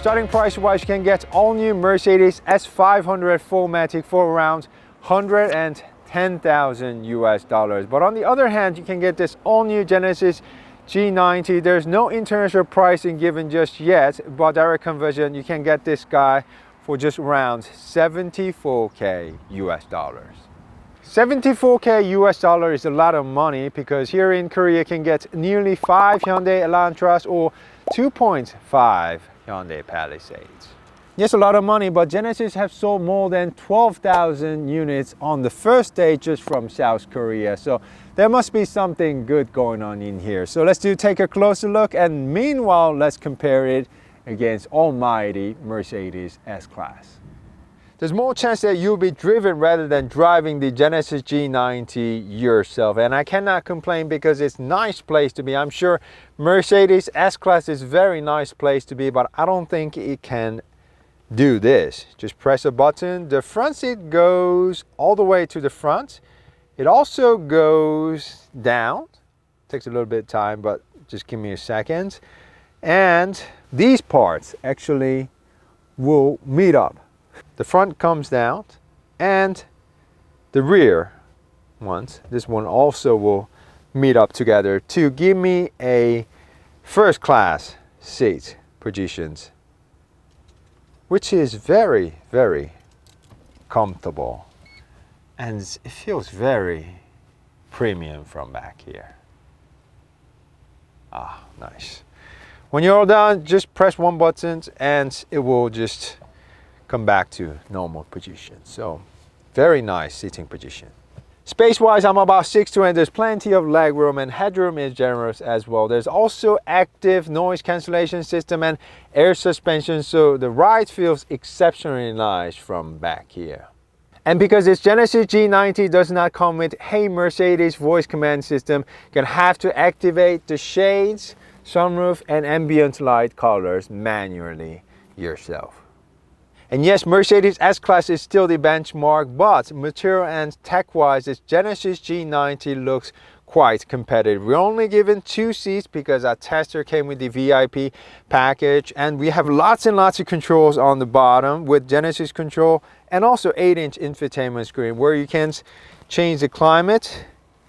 starting price wise, you can get all new Mercedes S500 4MATIC for around $110,000 US. But on the other hand, you can get this all new Genesis G90. There's no international pricing given just yet, but direct conversion, you can get this guy for just around $74K US. $74K US is a lot of money, because here in Korea you can get nearly 5 Hyundai Elantras or 2.5 Hyundai Palisades. Yes, a lot of money, but Genesis have sold more than 12,000 units on the first day just from South Korea. So there must be something good going on in here. So let's take a closer look, and meanwhile, let's compare it against almighty Mercedes S-Class. There's more chance that you'll be driven rather than driving the Genesis G90 yourself. And I cannot complain, because it's a nice place to be. I'm sure Mercedes S-Class is a very nice place to be, but I don't think it can do this. Just press a button. The front seat goes all the way to the front. It also goes down. Takes a little bit of time, but just give me a second. And these parts actually will meet up. The front comes down, and the rear ones, this one also will meet up together to give me a first class seat positions, which is very, very comfortable, and it feels very premium from back here. Ah, nice. When you're all done, just press one button and it will just come back to normal position. So very nice seating position. Space wise, I'm about 6'2", and there's plenty of leg room, and headroom is generous as well. There's also active noise cancellation system and air suspension, so the ride feels exceptionally nice from back here. And because this Genesis G90 does not come with Hey Mercedes voice command system, you're gonna have to activate the shades, sunroof and ambient light colors manually yourself. And yes, Mercedes S-Class is still the benchmark, but material and tech-wise, this Genesis G90 looks quite competitive. We're only given 2 seats because our tester came with the VIP package, and we have lots and lots of controls on the bottom with Genesis Control, and also 8-inch infotainment screen where you can change the climate,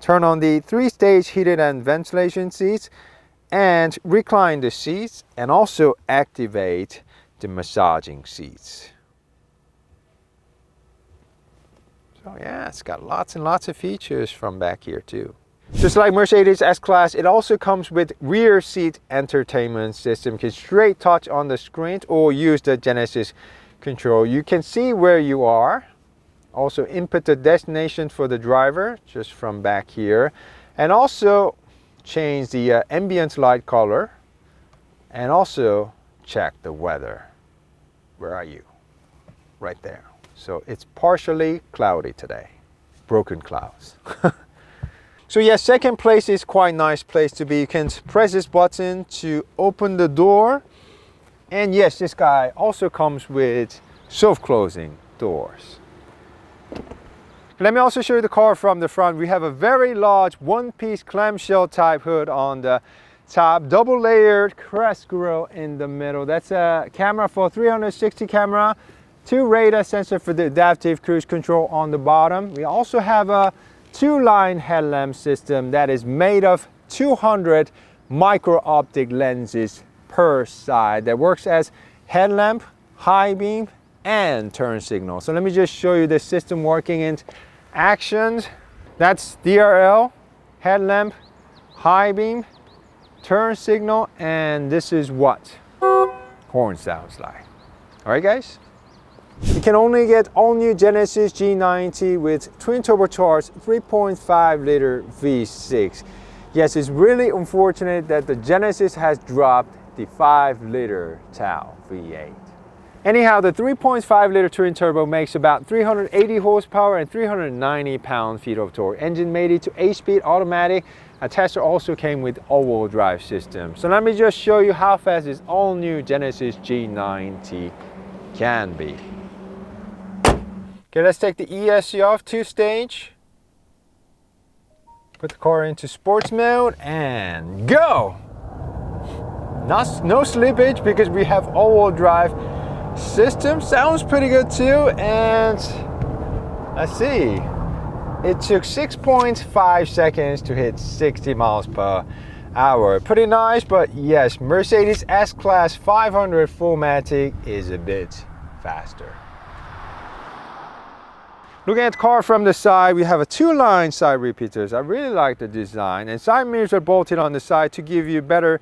turn on the 3-stage heated and ventilation seats, and recline the seats, and also activate the massaging seats. So yeah, it's got lots and lots of features from back here too. Just like Mercedes S-Class, it also comes with rear seat entertainment system. You can straight touch on the screen or use the Genesis control. You can see where you are. Also input the destination for the driver just from back here. And also change the ambient light color. And also check the weather. Where are you? Right there. So it's partially cloudy today. Broken clouds. So yeah, second place is quite nice place to be. You can press this button to open the door. And yes, this guy also comes with self-closing doors. Let me also show you the car from the front. We have a very large one-piece clamshell type hood on the top, double layered crest grille in the middle. That's a camera for 360 camera, 2 radar sensor for the adaptive cruise control on the bottom. We also have a 2-line headlamp system that is made of 200 micro optic lenses per side that works as headlamp, high beam and turn signal. So let me just show you the system working in action. That's DRL, headlamp, high beam, turn signal, and this is what horn sounds like. All right guys, you can only get all new Genesis G90 with twin turbocharged 3.5 liter V6. Yes, it's really unfortunate that the Genesis has dropped the 5 liter TAL V8. Anyhow, the 3.5 liter twin turbo makes about 380 horsepower and 390 pound-feet of torque. Engine made it to 8-speed automatic. A tester also came with all-wheel drive system. So let me just show you how fast this all-new Genesis G90 can be. Okay, let's take the ESC off, 2-stage. Put the car into sports mode and go! No slippage because we have all-wheel drive system. Sounds pretty good too. And let's see, it took 6.5 seconds to hit 60 miles per hour. Pretty nice, but yes, Mercedes S-Class 500 4MATIC is a bit faster. Looking at the car from the side, we have a two-line side repeaters. I really like the design, and side mirrors are bolted on the side to give you better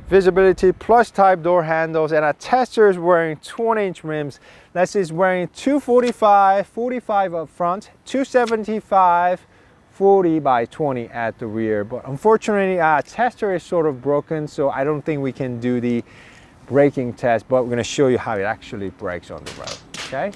visibility, plus type door handles, and our tester is wearing 20-inch rims. Lex is wearing 245, 45 up front, 275, 40 by 20 at the rear. But unfortunately, our tester is sort of broken, so I don't think we can do the braking test, but we're gonna show you how it actually brakes on the road, okay?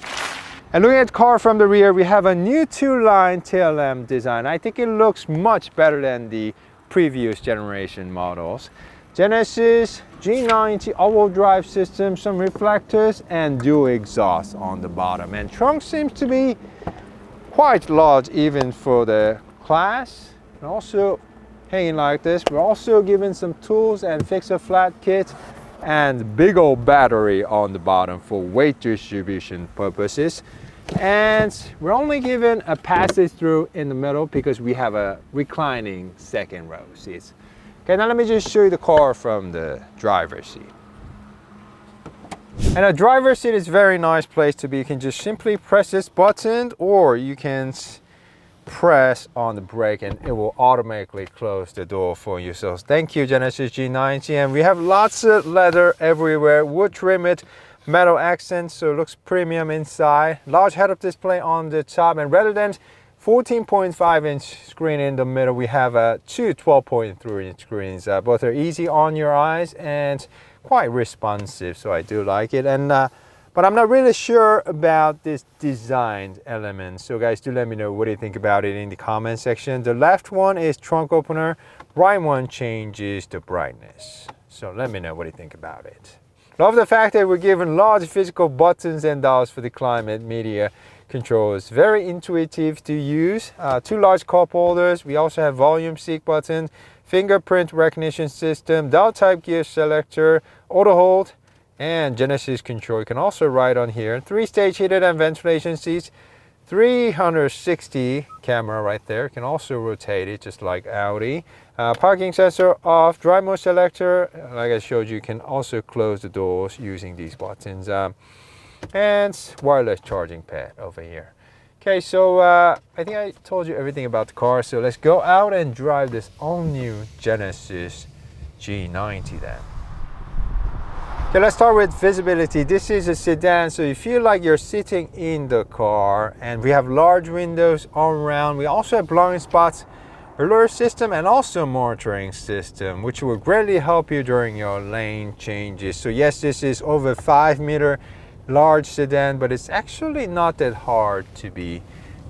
And looking at the car from the rear, we have a new two-line tail lamp design. I think it looks much better than the previous generation models. Genesis G90 all-wheel drive system, some reflectors, and dual exhaust on the bottom. And trunk seems to be quite large even for the class. And also hanging like this. We're also given some tools and fix-a-flat kit and big old battery on the bottom for weight distribution purposes. And we're only given a passage through in the middle because we have a reclining second row seats. Okay, now let me just show you the car from the driver's seat. And a driver's seat is a very nice place to be. You can just simply press this button, or you can press on the brake and it will automatically close the door for you. So thank you, Genesis G90. And we have lots of leather everywhere, wood trim it, metal accents, so it looks premium inside. Large head-up display on the top, and rather than 14.5-inch screen in the middle, we have two 12.3-inch screens. Both are easy on your eyes and quite responsive, so I do like it. And but I'm not really sure about this design element, so guys, do let me know what do you think about it in the comment section. The left one is trunk opener, right one changes the brightness. So let me know what you think about it. Love the fact that we're given large physical buttons and dials for the climate media controls. Very intuitive to use. Two large cup holders. We also have volume seek button, fingerprint recognition system, dial type gear selector, auto hold, and Genesis control. You can also write on here. 3-stage heated and ventilation seats. 360 camera right there. You can also rotate it just like Audi. Parking sensor off, drive mode selector. Like I showed you, you can also close the doors using these buttons. And wireless charging pad over here. Okay, so I think I told you everything about the car. So let's go out and drive this all-new Genesis G90 then. Okay, let's start with visibility. This is a sedan, so you feel like you're sitting in the car, and we have large windows all around. We also have blind spots, alert system, and also monitoring system, which will greatly help you during your lane changes. So yes, this is over 5-meter large sedan, but it's actually not that hard to be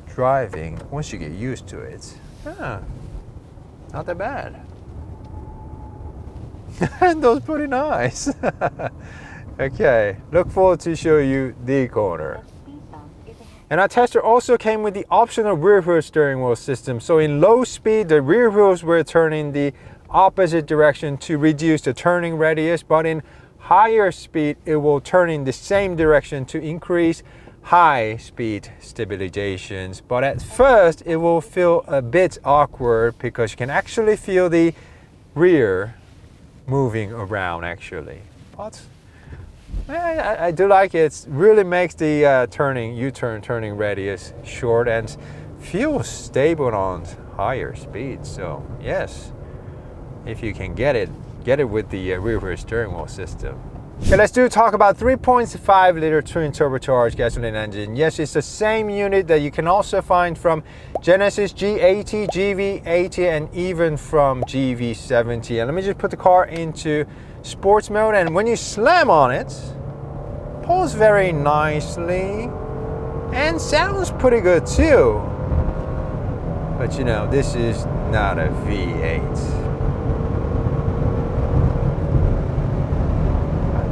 driving once you get used to it. Not that bad. And those pretty nice. Okay, look forward to show you the corner. And our tester also came with the optional rear wheel steering wheel system. So in low speed, the rear wheels were turning the opposite direction to reduce the turning radius, but in higher speed, it will turn in the same direction to increase high speed stabilizations. But at first, it will feel a bit awkward because you can actually feel the rear moving around actually. But I do like it. It really makes the U-turn turning radius short and feels stable on higher speeds. So yes, if you can get it with the rear wheel steering wheel system. Okay, let's talk about 3.5 liter twin turbocharged gasoline engine. Yes, it's the same unit that you can also find from Genesis G80, GV80, and even from GV70. And let me just put the car into sports mode, and when you slam on it, pulls very nicely and sounds pretty good too. But you know, this is not a V8.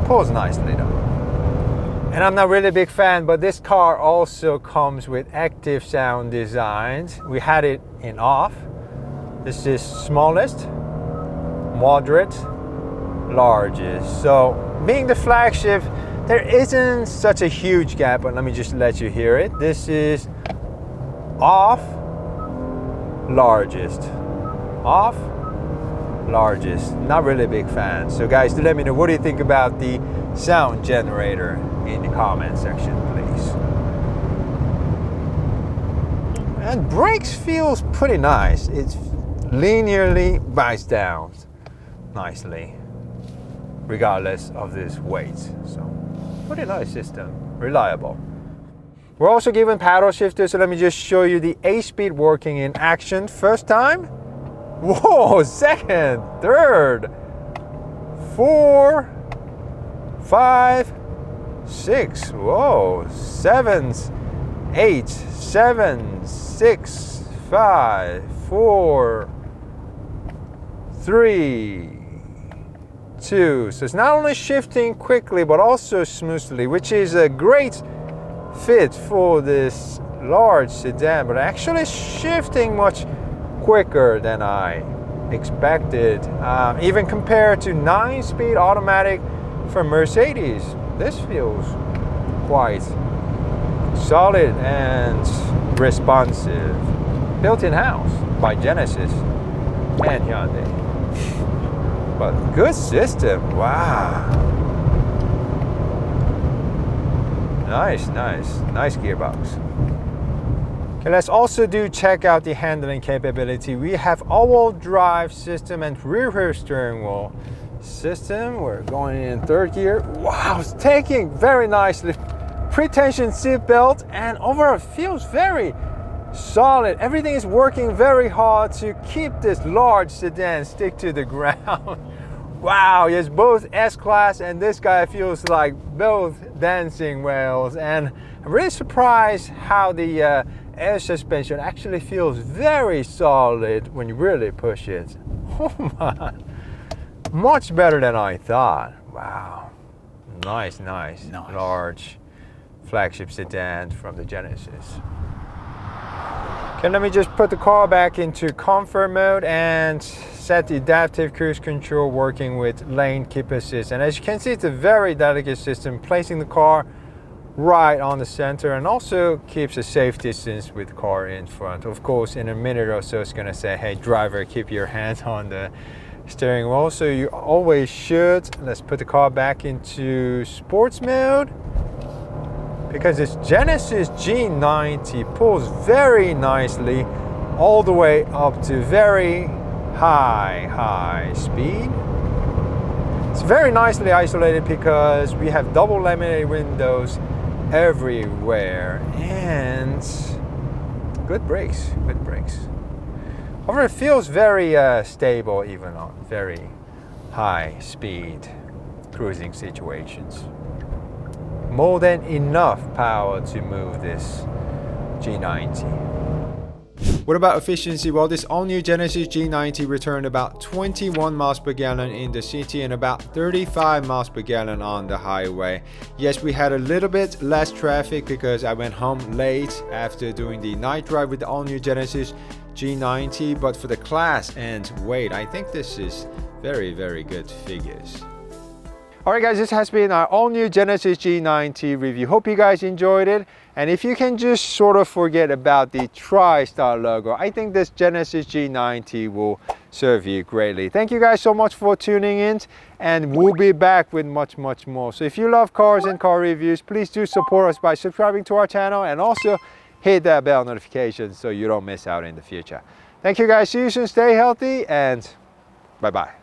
Pulls nicely though. And I'm not really a big fan, but this car also comes with active sound designs. We had it in off. This is smallest, moderate, largest. So being the flagship, there isn't such a huge gap, but let me just let you hear it. This is off, largest, off, largest. Not really a big fan. So guys, do let me know, what do you think about the sound generator in the comment section, please. And brakes feels pretty nice. It's linearly bites down nicely, regardless of this weight. So pretty nice system, reliable. We're also given paddle shifters, so let me just show you the 8-speed working in action. First time, whoa, second, third, 4, 5, 6, whoa, 7, 8, 7, 6, 5, 4, 3, 2. So it's not only shifting quickly but also smoothly, which is a great fit for this large sedan, but actually shifting much quicker than I expected. Even compared to 9-speed automatic from Mercedes, this feels quite solid and responsive. Built in-house by Genesis and Hyundai. But good system, wow. Nice gearbox. Okay, let's also check out the handling capability. We have all-wheel drive system and rear steering wheel system. We're going in 3rd gear. Wow, it's taking very nicely. Pre-tension seat belt, and overall feels very solid. Everything is working very hard to keep this large sedan stick to the ground. Wow, yes, both S-Class and this guy feels like both dancing whales, and I'm really surprised how the air suspension actually feels very solid when you really push it. Oh my, much better than I thought. Wow, nice. Large flagship sedan from the Genesis. Okay, let me just put the car back into comfort mode and set the adaptive cruise control working with lane keep assist. And as you can see, it's a very delicate system, placing the car right on the center, and also keeps a safe distance with the car in front. Of course, in a minute or so, it's gonna say, hey driver, keep your hands on the steering wheel, so you always should. Let's put the car back into sports mode, because this Genesis G90 pulls very nicely all the way up to very high speed. It's very nicely isolated because we have double laminated windows everywhere, and good brakes. However, it feels very stable even on very high speed cruising situations. More than enough power to move this G90. What about efficiency? Well, this all-new Genesis G90 returned about 21 miles per gallon in the city and about 35 miles per gallon on the highway. Yes, we had a little bit less traffic because I went home late after doing the night drive with the all-new Genesis G90, but for the class and weight, I think this is very good figures. Alright guys, this has been our all-new Genesis G90 review. Hope you guys enjoyed it. And if you can just sort of forget about the TriStar logo, I think this Genesis G90 will serve you greatly. Thank you guys so much for tuning in, and we'll be back with much more. So if you love cars and car reviews, please do support us by subscribing to our channel, and also hit that bell notification so you don't miss out in the future. Thank you guys, see you soon, stay healthy, and bye-bye.